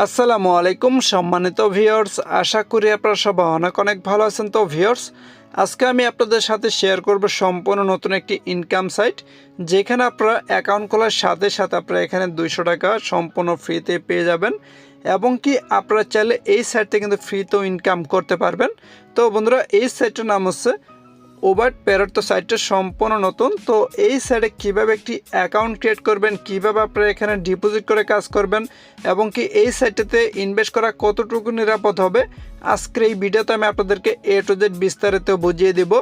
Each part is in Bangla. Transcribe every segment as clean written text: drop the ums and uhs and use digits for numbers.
আসসালামু আলাইকুম সম্মানিত ভিউয়ার্স, আশা করি আপনারা সবাই অনেক ভালো আছেন। তো ভিউয়ার্স, আজকে আমি আপনাদের সাথে শেয়ার করব সম্পূর্ণ নতুন একটি ইনকাম সাইট, যেখানে আপনারা অ্যাকাউন্ট খোলার সাথে সাথে আপনারা এখানে 200 টাকা সম্পূর্ণ ফ্রিতে পেয়ে যাবেন এবং কি আপনারা চাইলে এই সাইটে কিন্তু ফ্রিতেও ইনকাম করতে পারবেন। তো বন্ধুরা, এই সাইটের নাম হচ্ছে ওভার প্যারট। তো সাইটটা সম্পূর্ণ নতুন। তো এই সাইটে কীভাবে একটি অ্যাকাউন্ট ক্রিয়েট করবেন, কীভাবে আপনারা এখানে ডিপোজিট করে কাজ করবেন এবং কি এই সাইটটাতে ইনভেস্ট করা কতটুকু নিরাপদ হবে, আজকের এই ভিডিওতে আমি আপনাদেরকে A to Z বিস্তারিত বুঝিয়ে দেব।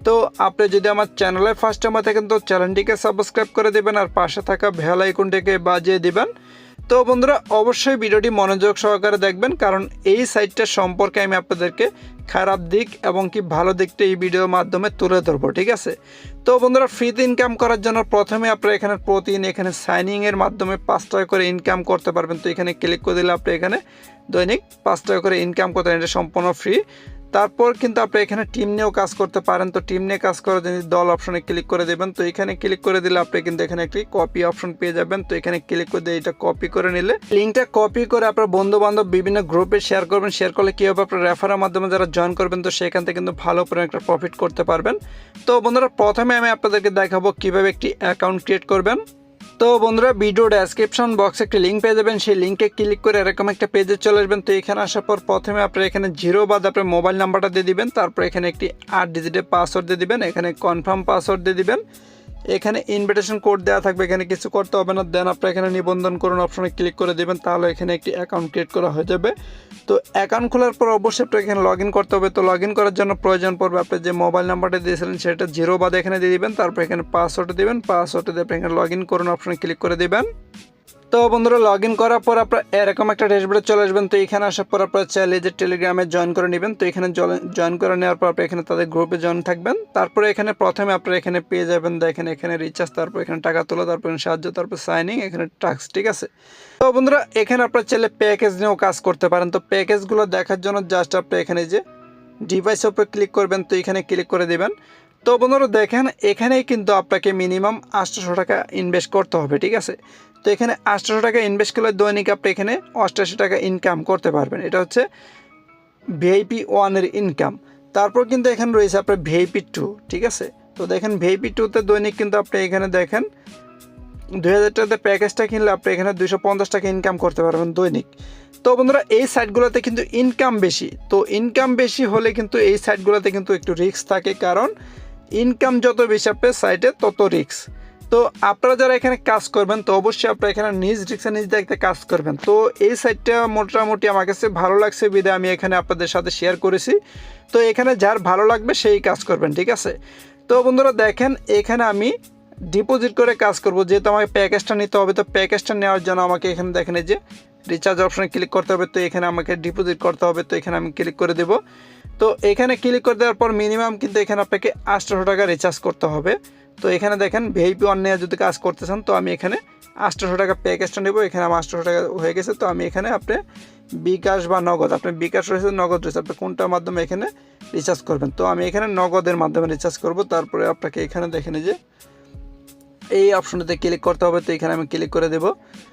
তো আপনি যদি আমার চ্যানেলে ফার্স্ট টাইম থাকেন তো চ্যানেলটিকে সাবস্ক্রাইব করে দেবেন আর পাশে থাকা বেল আইকনটিকে বাজিয়ে দিবেন। তো বন্ধুরা, অবশ্যই ভিডিওটি মনোযোগ সহকারে দেখবেন, কারণ এই সাইটটা সম্পর্কে আমি আপনাদেরকে খারাপ দিক এবং কি ভালো দিকটা এই ভিডিওর মাধ্যমে তুলে ধরবো, ঠিক আছে। তো বন্ধুরা, ফ্রিতে ইনকাম করার জন্য প্রথমে আপনারা এখানে প্রতিদিন এখানে সাইনিংয়ের মাধ্যমে 5 টাকা করে ইনকাম করতে পারবেন। তো এখানে ক্লিক করে দিলে আপনি এখানে দৈনিক 5 টাকা করে ইনকাম করতে পারেন, এটা সম্পূর্ণ ফ্রি। তারপর কিন্তু আপনি এখানে টিম নিয়েও কাজ করতে পারেন। তো টিম নিয়ে কাজ করার জন্য দল অপশনে ক্লিক করে দেবেন। তো এখানে ক্লিক করে দিলে আপনি কিন্তু এখানে একটি কপি অপশন পেয়ে যাবেন। তো এখানে ক্লিক করে দিয়ে এটা কপি করে নিলে লিঙ্কটা কপি করে আপনার বন্ধু বান্ধব বিভিন্ন গ্রুপে শেয়ার করবেন। শেয়ার করলে কী হবে, আপনার রেফারের মাধ্যমে যারা জয়েন করবেন তো সেখান থেকে কিন্তু ভালো করে একটা প্রফিট করতে পারবেন। তো বন্ধুরা, প্রথমে আমি আপনাদেরকে দেখাবো কীভাবে একটি অ্যাকাউন্ট ক্রিয়েট করবেন। তো বন্ধুরা, ভিডিও ডেসক্রিপশন বক্সে একটি লিঙ্ক পেয়ে যাবেন। সেই লিঙ্কে ক্লিক করে এরকম একটা পেজে চলে আসবেন। তো এখানে আসার পর প্রথমে আপনারা এখানে 0 বাদ আপনার মোবাইল নাম্বারটা দিয়ে দিবেন। তারপর এখানে একটি 8 ডিজিটের পাসওয়ার্ড দিয়ে দিবেন। এখানে কনফার্ম পাসওয়ার্ড দিয়ে দিবেন। এখানে ইনভিটেশন কোড দেওয়া থাকবে, এখানে কিছু করতে হবে না। দেন আপনারা এখানে নিবন্ধন করুন অপশনে ক্লিক করে দেবেন, তাহলে এখানে একটি অ্যাকাউন্ট ক্রিয়েট করা হয়ে যাবে। তো অ্যাকাউন্ট খোলার পর অবশ্যই আপনাকে এখানে লগ ইন করতে হবে। তো লগ ইন করার জন্য প্রয়োজন পড়বে আপনি যে মোবাইল নাম্বারটা দিয়েছিলেন সেটা 0 বাদে এখানে দিয়ে দিবেন। তারপর এখানে পাসওয়ার্ড দিবেন, পাসওয়ার্ড দিয়ে আপনি এখানে লগ ইন করুন অপশনে ক্লিক করে দেবেন। তো বন্ধুরা, লগ ইন করার পর আপনারা এরকম একটা ড্যাশবোর্ডে চলে আসবেন। তো এখানে আসার পর আপনারা চাইলে যে টেলিগ্রামে জয়েন করে নেবেন। তো এখানে জয়েন করে নেওয়ার পর আপনি এখানে তাদের গ্রুপে জয়েন থাকবেন। তারপরে এখানে প্রথমে আপনারা এখানে পেয়ে যাবেন, দেখেন এখানে রিচার্জ, তারপর এখানে টাকা তোলা, তারপর সাহায্য, তারপর সাইনিং, এখানে টাস্ক, ঠিক আছে। তো বন্ধুরা, এখানে আপনারা চাইলে প্যাকেজ নিয়েও কাজ করতে পারেন। তো প্যাকেজগুলো দেখার জন্য জাস্ট আপনি এখানে যে ডিভাইসের উপরে ক্লিক করবেন, তো এখানে ক্লিক করে দেবেন। তো বন্ধুরা দেখেন, এখানেই কিন্তু আপনাকে মিনিমাম 800 টাকা ইনভেস্ট করতে হবে, ঠিক আছে। তো এখানে 800 টাকা ইনভেস্ট করলে দৈনিক আপনি এখানে 88 টাকা ইনকাম করতে পারবেন। এটা হচ্ছে ভিআইপি 1 এর ইনকাম। তারপর কিন্তু এখানে রয়েছে আপনার ভিআইপি 2, ঠিক আছে। তো দেখেন ভিআইপি 2তে দৈনিক কিন্তু আপনি এখানে দেখেন 2000 টাকাতে প্যাকেজটা কিনলে আপনি এখানে 250 টাকা ইনকাম করতে পারবেন দৈনিক। তো বন্ধুরা, এই সাইটগুলোতে কিন্তু ইনকাম বেশি। তো ইনকাম বেশি হলে কিন্তু এই সাইটগুলোতে কিন্তু একটু রিস্ক থাকে, কারণ ইনকাম যত বেশি আপনার সাইটে তত রিস্ক। তো আপনারা যারা এখানে কাজ করবেন তো অবশ্যই আপনারা এখানে নিজ রিস্কে নিজ দায়িত্বে কাজ করবেন। তো এই সাইটটা মোটামুটি আমার কাছে ভালো লাগছে বিধায় আমি এখানে আপনাদের সাথে শেয়ার করেছি। তো এখানে যার ভালো লাগবে সেই কাজ করবেন, ঠিক আছে। তো বন্ধুরা দেখেন, এখানে আমি ডিপোজিট করে কাজ করব, যেহেতু আমাকে প্যাকেজটা নিতে হবে। তো প্যাকেজটা নেওয়ার জন্য আমাকে এখানে দেখেন এই যে রিচার্জ অপশনে ক্লিক করতে হবে। তো এখানে আমাকে ডিপোজিট করতে হবে। তো এখানে আমি ক্লিক করে দেব। তো এখানে ক্লিক করে দেওয়ার পর মিনিমাম কিন্তু এখানে আপনাকে 800 টাকা রিচার্জ করতে হবে। তো এখানে দেখেন ভিআইপি 1 নিয়ে যদি কাজ করতে চান তো আমি এখানে 800 টাকা প্যাকেজটা নেব। এখানে আমার 800 টাকা হয়ে গেছে। তো আমি এখানে আপনি বিকাশ বা নগদ, আপনি বিকাশ রয়েছে, নগদ রয়েছে, আপনি কোনটার মাধ্যমে এখানে রিচার্জ করবেন। তো আমি এখানে নগদের মাধ্যমে রিচার্জ করব। তারপরে আপনাকে এখানে দেখেন যে এই অপশনটাতে ক্লিক করতে হবে। তো এখানে আমি ক্লিক করে দেব।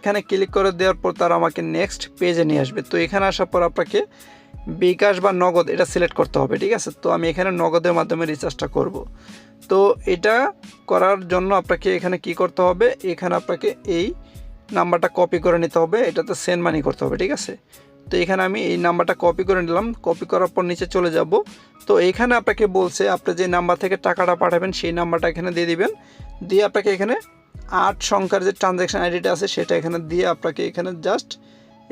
এখানে ক্লিক করে দেওয়ার পর তারা আমাকে নেক্সট পেজে নিয়ে আসবে। তো এখানে আসার পর আপনাকে বিকাশ বা নগদ এটা সিলেক্ট করতে হবে, ঠিক আছে। তো আমি এখানে নগদের মাধ্যমে রিচার্জটা করব। তো এটা করার জন্য আপনাকে এখানে কি করতে হবে, এখানে আপনাকে এই নাম্বারটা কপি করে নিতে হবে, এটাতে সেন্ড মানি করতে হবে, ঠিক আছে। তো এখানে আমি এই নাম্বারটা কপি করে নিলাম। কপি করার পর নিচে চলে যাব। তো এখানে আপনাকে বলছে আপনি যে নাম্বার থেকে টাকাটা পাঠাবেন সেই নাম্বারটা এখানে দিয়ে দিবেন। দিয়ে আপনাকে এখানে 8 সংখ্যার যে ট্রানজ্যাকশন আইডিটা আছে সেটা এখানে দিয়ে আপনাকে এখানে জাস্ট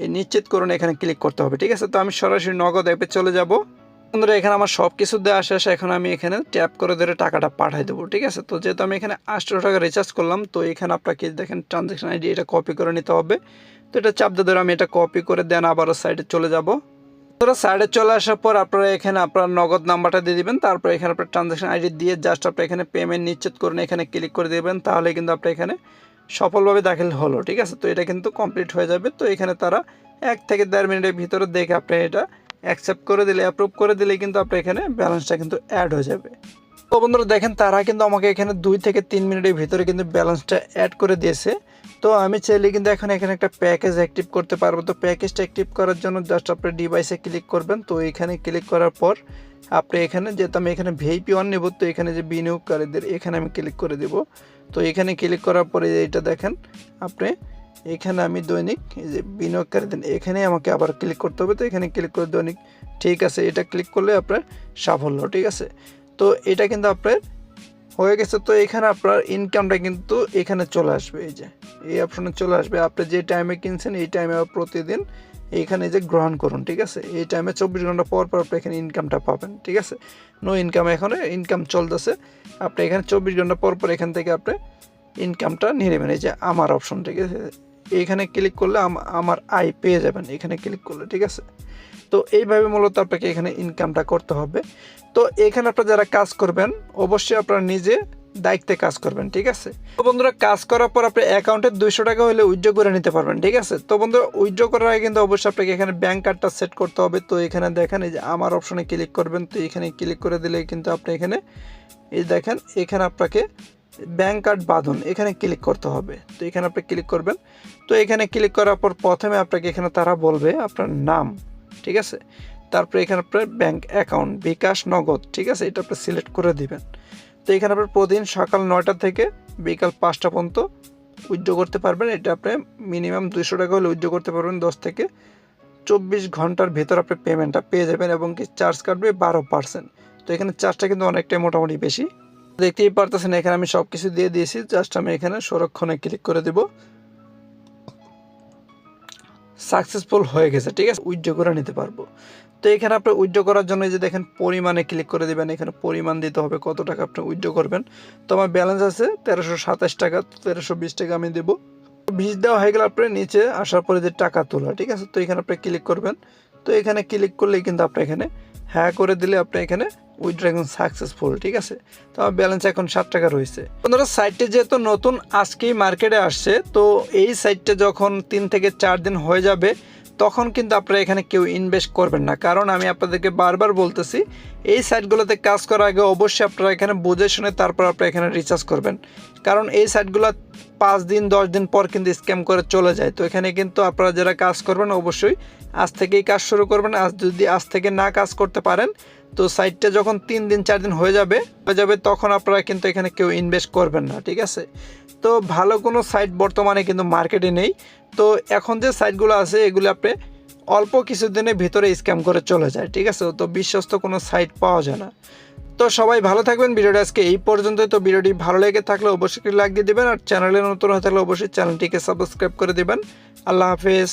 এই নিশ্চিত করুন এখানে ক্লিক করতে হবে, ঠিক আছে। তো আমি সরাসরি নগদ অ্যাপে চলে যাব। বন্ধুরা, এখানে আমার সব কিছু দেওয়া শেষ। এখন আমি এখানে ট্যাপ করে ধরে টাকাটা পাঠিয়ে দেবো, ঠিক আছে। তো যেহেতু আমি এখানে 800 টাকা রিচার্জ করলাম, তো এখানে আপনাকে দেখেন ট্রানজ্যাকশন আইডি এটা কপি করে নিতে হবে। তো এটা চাপ দিয়ে ধরে আমি এটা কপি করে দেন আবারও সাইডে চলে যাব। তোরা সাইডে চলে আসার পর আপনারা এখানে আপনার নগদ নাম্বারটা দিয়ে দিবেন। তারপর এখানে আপনার ট্রানজ্যাকশন আইডি দিয়ে জাস্ট আপনি এখানে পেমেন্ট নিশ্চিত করুন, এখানে ক্লিক করে দেবেন। তাহলে কিন্তু আপনি এখানে সফলভাবে দাখিল হলো, ঠিক আছে। তো এটা কিন্তু কমপ্লিট হয়ে যাবে। তো এখানে তারা 1 থেকে 1.5 মিনিটের ভিতরে দেখে আপনি এটা অ্যাকসেপ্ট করে দিলে, অ্যাপ্রুভ করে দিলে কিন্তু আপনার এখানে ব্যালেন্সটা কিন্তু অ্যাড হয়ে যাবে। তো বন্ধুরা দেখেন, তারা কিন্তু আমাকে এখানে 2 থেকে 3 মিনিটের ভিতরে কিন্তু ব্যালেন্সটা অ্যাড করে দিয়েছে। তো আমি চাইলে কিন্তু এখন এখানে একটা প্যাকেজ অ্যাক্টিভ করতে পারবো। তো প্যাকেজটা অ্যাক্টিভ করার জন্য জাস্ট আপনি ডিভাইসে ক্লিক করবেন। তো এখানে ক্লিক করার পর আপনি এখানে যেহেতু আমি এখানে ভিআইপি 1 নেব, তো এখানে যে বিনিয়োগকারীদের এখানে আমি ক্লিক করে দেব। তো এখানে ক্লিক করার পরে এইটা দেখেন আপনি এখানে আমি দৈনিক এই যে বিনিয়োগকারীদের এখানে আমাকে আবার ক্লিক করতে হবে। তো এখানে ক্লিক করে দৈনিক, ঠিক আছে, এটা ক্লিক করলে আপনার সাফল্য, ঠিক আছে। তো এটা কিন্তু আপনার হয়ে গেছে। তো এখানে আপনার ইনকামটা কিন্তু এখানে চলে আসবে, এই যে এই অপশনে চলে আসবে। আপনি যে টাইমে কিনছেন এই টাইমে প্রতিদিন এইখানে যে গ্রহণ করুন, ঠিক আছে। এই টাইমে 24 ঘন্টা পর পর আপনি এখানে ইনকামটা পাবেন, ঠিক আছে। নো ইনকাম, এখানে ইনকাম চলতেছে। আপনি এখানে 24 ঘন্টা পর পর এখান থেকে আপনি ইনকামটা নিয়ে নেবেন। এই যে আমার অপশন, ঠিক আছে, এইখানে ক্লিক করলে আমার আয় পেয়ে যাবেন এখানে ক্লিক করলে, ঠিক আছে। তো এইভাবে মূলত আপনাকে এখানে ইনকামটা করতে হবে। তো এখানে আপনারা যারা কাজ করবেন অবশ্যই আপনারা নিজে দায়িত্বে কাজ করবেন, ঠিক আছে। তো বন্ধুরা কাজ করার পর আপনি অ্যাকাউন্টে 200 টাকা হলে উইথড্র করে নিতে পারবেন, ঠিক আছে। তো বন্ধুরা উইথড্র করার আগে কিন্তু অবশ্যই আপনাকে এখানে ব্যাঙ্ক কার্ডটা সেট করতে হবে। তো এখানে দেখেন এই যে আমার অপশনে ক্লিক করবেন। তো এখানে ক্লিক করে দিলে কিন্তু আপনি এখানে এই দেখেন এখানে আপনাকে ব্যাঙ্ক কার্ড বাঁধুন এখানে ক্লিক করতে হবে। তো এখানে আপনি ক্লিক করবেন। তো এখানে ক্লিক করার পর প্রথমে আপনাকে এখানে তারা বলবে আপনার নাম, ঠিক আছে। তারপরে এখানে আপনার ব্যাঙ্ক অ্যাকাউন্ট, বিকাশ, নগদ, ঠিক আছে, এটা আপনি সিলেক্ট করে দিবেন। তো এখানে আপনার প্রতিদিন সকাল 9টা থেকে বিকাল 5টা পর্যন্ত উইথড্র করতে পারবেন। এটা আপনি মিনিমাম 200 টাকা হলে উইথড্র করতে পারবেন। 10 থেকে 24 ঘন্টার ভেতর আপনি পেমেন্টটা পেয়ে যাবেন এবং কি চার্জ কাটবে 12%। তো এখানে চার্জটা কিন্তু অনেকটাই মোটামুটি বেশি, দেখতেই পারতেছেন। এখানে আমি সব কিছু দিয়ে দিয়েছি, জাস্ট আমি এখানে সংরক্ষণে ক্লিক করে দেব। সাকসেসফুল হয়ে গেছে, ঠিক আছে, উইথড্র করে নিতে পারবো। তো এখানে আপনি উইথড্র করার জন্য যে দেখেন পরিমাণে ক্লিক করে দেবেন। এখানে পরিমাণ দিতে হবে কত টাকা আপনি উইথড্র করবেন। তো আমার ব্যালেন্স আছে 1327 টাকা, 1320 টাকা আমি দেবো। 20 দেওয়া হয়ে গেলে আপনি নিচে আসার পরে যে টাকা তোলা, ঠিক আছে। তো এখানে আপনি ক্লিক করবেন। তো এখানে ক্লিক করলেই কিন্তু আপনি এখানে হ্যাঁ করে দিলে আপনি এখানে উইথড্র এখন সাকসেসফুল, ঠিক আছে। তো আমার ব্যালেন্স এখন 7 টাকা রয়েছে। আপনারা সাইটটি যেহেতু নতুন আজকেই মার্কেটে আসছে, তো এই সাইটটা যখন 3 থেকে 4 দিন হয়ে যাবে তখন কিন্তু আপনারা এখানে কেউ ইনভেস্ট করবেন না। কারণ আমি আপনাদেরকে বারবার বলতেছি এই সাইটগুলোতে কাজ করার আগে অবশ্যই আপনারা এখানে বুঝে শুনে তারপর আপনারা এখানে রিচার্জ করবেন। কারণ এই সাইটগুলো 5 দিন 10 দিন পর কিন্তু স্ক্যাম করে চলে যায়। তো এখানে কিন্তু আপনারা যারা কাজ করবেন অবশ্যই আজ থেকেই কাজ শুরু করবেন। যদি আজ থেকে না কাজ করতে পারেন তো সাইটটা যখন 3 দিন 4 দিন হয়ে যাবে তখন আপনারা কিন্তু এখানে কেউ ইনভেস্ট করবেন না, ঠিক আছে। তো ভালো কোনো সাইট বর্তমানে কিন্তু মার্কেটে নেই। তো এখন যে সাইটগুলো আছে এগুলো আপনি অল্প কিছুদিনের ভিতরে স্ক্যাম করে চলে যায়, ঠিক আছে। তো বিশ্বস্ত কোনো সাইট পাওয়া যায় না। তো সবাই ভালো থাকবেন। ভিডিওটা আজকে এই পর্যন্তই। তো ভিডিওটি ভালো লেগে থাকলে অবশ্যই লাইক দিয়ে দেবেন আর চ্যানেলে নতুন হয়ে থাকলে অবশ্যই চ্যানেলটিকে সাবস্ক্রাইব করে দেবেন। আল্লাহ হাফেজ।